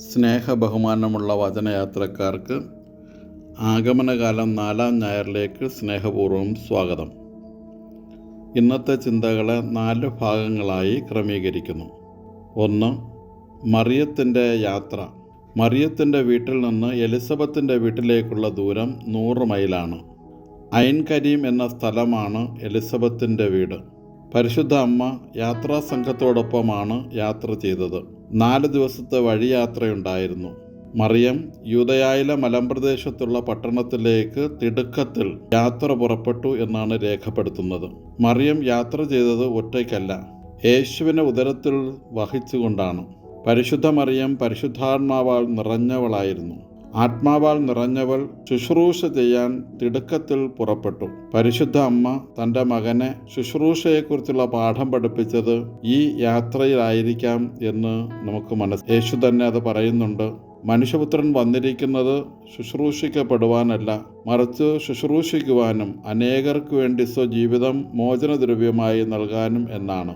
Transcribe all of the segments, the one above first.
സ്നേഹബഹുമാനമുള്ള വചനയാത്രക്കാർക്ക് ആഗമനകാലം 4-ാം ഞായറിലേക്ക് സ്നേഹപൂർവ്വം സ്വാഗതം. ഇന്നത്തെ ചിന്തകളെ 4 ഭാഗങ്ങളായി ക്രമീകരിക്കുന്നു. 1. മറിയത്തിൻ്റെ യാത്ര. മറിയത്തിൻ്റെ വീട്ടിൽ നിന്ന് എലിസബത്തിൻ്റെ വീട്ടിലേക്കുള്ള ദൂരം 100 മൈലാണ്. ഐൻ കരീം എന്ന സ്ഥലമാണ് എലിസബത്തിൻ്റെ വീട്. പരിശുദ്ധ അമ്മ യാത്രാസംഘത്തോടൊപ്പമാണ് യാത്ര ചെയ്തത്. 4 ദിവസത്തെ വഴിയാത്രയുണ്ടായിരുന്നു. മറിയം യൂദയായിലെ മലമ്പ്രദേശത്തുള്ള പട്ടണത്തിലേക്ക് തിടുക്കത്തിൽ യാത്ര പുറപ്പെട്ടു എന്നാണ് രേഖപ്പെടുത്തുന്നത്. മറിയം യാത്ര ചെയ്തത് ഒറ്റയ്ക്കല്ല, യേശുവിനെ ഉദരത്തിൽ വഹിച്ചുകൊണ്ടാണ്. പരിശുദ്ധ മറിയം പരിശുദ്ധാത്മാവാൽ നിറഞ്ഞവളായിരുന്നു. ആത്മാവാൽ നിറഞ്ഞവൾ ശുശ്രൂഷ ചെയ്യാൻ തിടുക്കത്തിൽ പുറപ്പെട്ടു. പരിശുദ്ധ അമ്മ തൻ്റെ മകനെ ശുശ്രൂഷയെക്കുറിച്ചുള്ള പാഠം പഠിപ്പിച്ചത് ഈ യാത്രയിലായിരിക്കാം എന്ന് നമുക്ക് യേശു തന്നെ അത് പറയുന്നുണ്ട്. മനുഷ്യപുത്രൻ വന്നിരിക്കുന്നത് ശുശ്രൂഷിക്കപ്പെടുവാനല്ല, മറിച്ച് ശുശ്രൂഷിക്കുവാനും അനേകർക്ക് വേണ്ടി സ്വജീവിതം മോചനദ്രവ്യമായി നൽകാനും എന്നാണ്.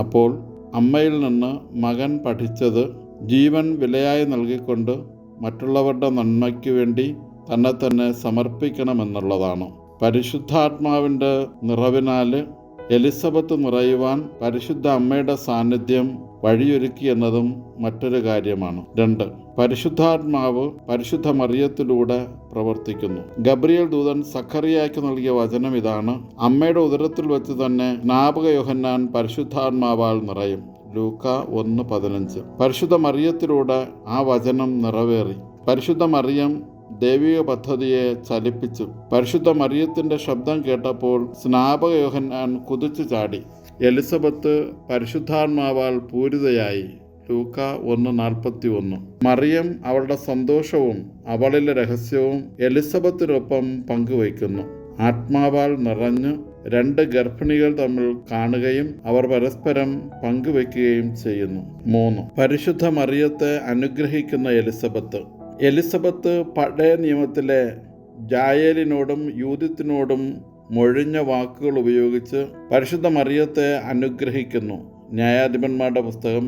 അപ്പോൾ അമ്മയിൽ നിന്ന് മകൻ പഠിച്ചത് ജീവൻ വിലയായി നൽകിക്കൊണ്ട് മറ്റുള്ളവരുടെ നന്മയ്ക്ക് വേണ്ടി തന്നെ സമർപ്പിക്കണമെന്നുള്ളതാണ്. പരിശുദ്ധാത്മാവിൻ്റെ നിറവിനാൽ എലിസബത്ത് നിറയുവാൻ പരിശുദ്ധ അമ്മയുടെ സാന്നിധ്യം വഴിയൊരുക്കി എന്നതും മറ്റൊരു കാര്യമാണ്. 2. പരിശുദ്ധാത്മാവ് പരിശുദ്ധ മറിയത്തിലൂടെ പ്രവർത്തിക്കുന്നു. ഗബ്രിയേൽ ദൂതൻ സഖറിയായ്ക്ക് നൽകിയ വചനം ഇതാണ്: അമ്മയുടെ ഉദരത്തിൽ വെച്ച് തന്നെ സ്നാപക യോഹന്നാൻ പരിശുദ്ധാത്മാവാൽ നിറയും. ലൂക്ക 1:15. പരിശുദ്ധ മറിയത്തിലൂടെ ആ വചനം നിറവേറി. പരിശുദ്ധ മറിയം ദൈവിക പദ്ധതിയെ ചലിപ്പിച്ചു. പരിശുദ്ധ മറിയത്തിൻ്റെ ശബ്ദം കേട്ടപ്പോൾ സ്നാപക യോഹന്നാൻ കുതിച്ചു ചാടി. എലിസബത്ത് പരിശുദ്ധാത്മാവാൽ പൂരിതയായി. ലൂക്ക 1:41. മറിയം അവളുടെ സന്തോഷവും അവളിലെ രഹസ്യവും എലിസബത്തിനൊപ്പം പങ്കുവയ്ക്കുന്നു. ആത്മാവാൽ നിറഞ്ഞ് 2 ഗർഭിണികൾ തമ്മിൽ കാണുകയും അവർ പരസ്പരം പങ്കുവയ്ക്കുകയും ചെയ്യുന്നു. 3. പരിശുദ്ധ മറിയത്തെ അനുഗ്രഹിക്കുന്ന എലിസബത്ത്. എലിസബത്ത് പഴയ നിയമത്തിലെ ജായേലിനോടും യൂദിത്തിനോടും മൊഴിഞ്ഞ വാക്കുകൾ ഉപയോഗിച്ച് പരിശുദ്ധ മറിയത്തെ അനുഗ്രഹിക്കുന്നു. ന്യായാധിപന്മാരുടെ പുസ്തകം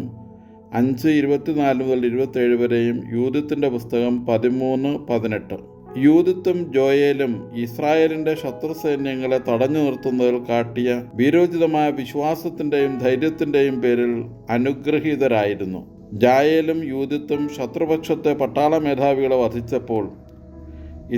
5:24-27 വരെയും യൂദിത്തിൻ്റെ പുസ്തകം 13:18. യൂദിത്തും ജോയേലും ഇസ്രായേലിൻ്റെ ശത്രുസൈന്യങ്ങളെ തടഞ്ഞു നിർത്തുന്നതിൽ കാട്ടിയ വീരോചിതമായ വിശ്വാസത്തിൻ്റെയും ധൈര്യത്തിൻ്റെയും പേരിൽ അനുഗ്രഹീതരായിരുന്നു. ജായേലും യൂദിത്തും ശത്രുപക്ഷത്തെ പട്ടാള മേധാവികളെ വധിച്ചപ്പോൾ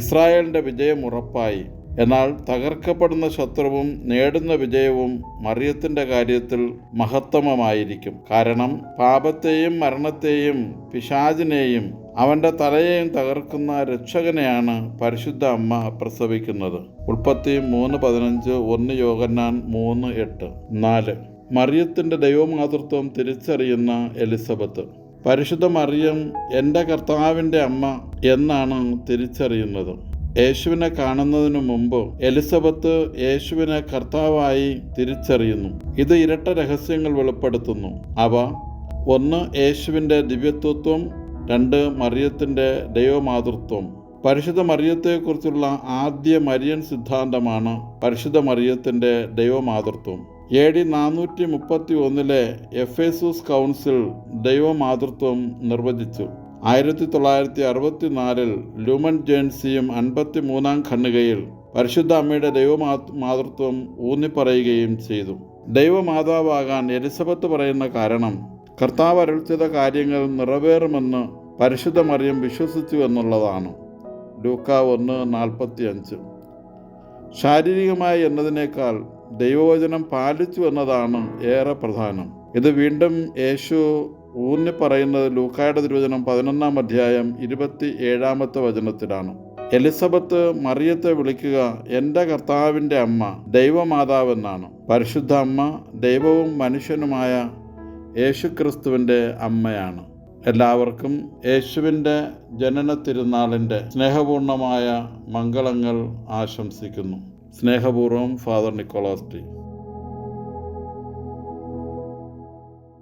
ഇസ്രായേലിൻ്റെ വിജയം ഉറപ്പായി. എന്നാൽ തകർക്കപ്പെടുന്ന ശത്രുവും നേടുന്ന വിജയവും മറിയത്തിൻ്റെ കാര്യത്തിൽ മഹത്തമമായിരിക്കും. കാരണം പാപത്തെയും മരണത്തെയും പിശാചിനെയും അവൻ്റെ തലയെയും തകർക്കുന്ന രക്ഷകനെയാണ് പരിശുദ്ധ അമ്മ പ്രസവിക്കുന്നത്. ഉൽപ്പത്തി 3:15, 1 യോഹന്നാൻ 3:8. 4. മറിയത്തിൻ്റെ ദൈവമാതൃത്വം തിരിച്ചറിയുന്ന എലിസബത്ത്. പരിശുദ്ധ മറിയം എൻ്റെ കർത്താവിൻ്റെ അമ്മ എന്നാണ് തിരിച്ചറിയുന്നത്. യേശുവിനെ കാണുന്നതിനു മുമ്പ് എലിസബത്ത് യേശുവിനെ കർത്താവായി തിരിച്ചറിയുന്നു. ഇത് ഇരട്ട രഹസ്യങ്ങൾ വെളിപ്പെടുത്തുന്നു. അവ: 1. യേശുവിൻ്റെ ദിവ്യത്വം, 2. മറിയത്തിൻ്റെ ദൈവമാതൃത്വം. പരിശുദ്ധ മറിയത്തെക്കുറിച്ചുള്ള ആദ്യ മരിയൻ സിദ്ധാന്തമാണ് പരിശുദ്ധ മറിയത്തിൻ്റെ ദൈവമാതൃത്വം. AD 431 എഫേസൂസ് കൗൺസിൽ ദൈവമാതൃത്വം നിർവചിച്ചു. 1964 ലൂമൻ ജേൺസിയും 53-ാം ഖണ്ഡികയിൽ പരിശുദ്ധ അമ്മയുടെ ദൈവമാതൃത്വം ഊന്നിപ്പറയുകയും ചെയ്തു. ദൈവമാതാവാകാൻ എലിസബത്ത് പറയുന്ന കാരണം കർത്താവ് അരുൾ ചെയ്ത കാര്യങ്ങൾ നിറവേറുമെന്ന് പരിശുദ്ധ മറിയം വിശ്വസിച്ചു എന്നുള്ളതാണ്. ലൂക്ക 1:45. ശാരീരികമായി എന്നതിനേക്കാൾ ദൈവവചനം പാലിച്ചു എന്നതാണ് ഏറെ പ്രധാനം. ഇത് വീണ്ടും യേശു ഊന്നിപ്പറയുന്നത് ലൂക്കായുടെ തിരുവചനം 11-ാം അധ്യായം 27-ാമത്തെ വചനത്തിലാണ്. എലിസബത്ത് മറിയത്തെ വിളിക്കുക എൻ്റെ കർത്താവിൻ്റെ അമ്മ, ദൈവമാതാവെന്നാണ്. പരിശുദ്ധ അമ്മ ദൈവവും മനുഷ്യനുമായ യേശുക്രിസ്തുവിൻ്റെ അമ്മയാണ്. എല്ലാവർക്കും യേശുവിൻ്റെ ജനന തിരുനാളിൻ്റെ സ്നേഹപൂർണമായ മംഗളങ്ങൾ ആശംസിക്കുന്നു. സ്നേഹപൂർവ്വം, ഫാദർ നിക്കോളാസ് ടി.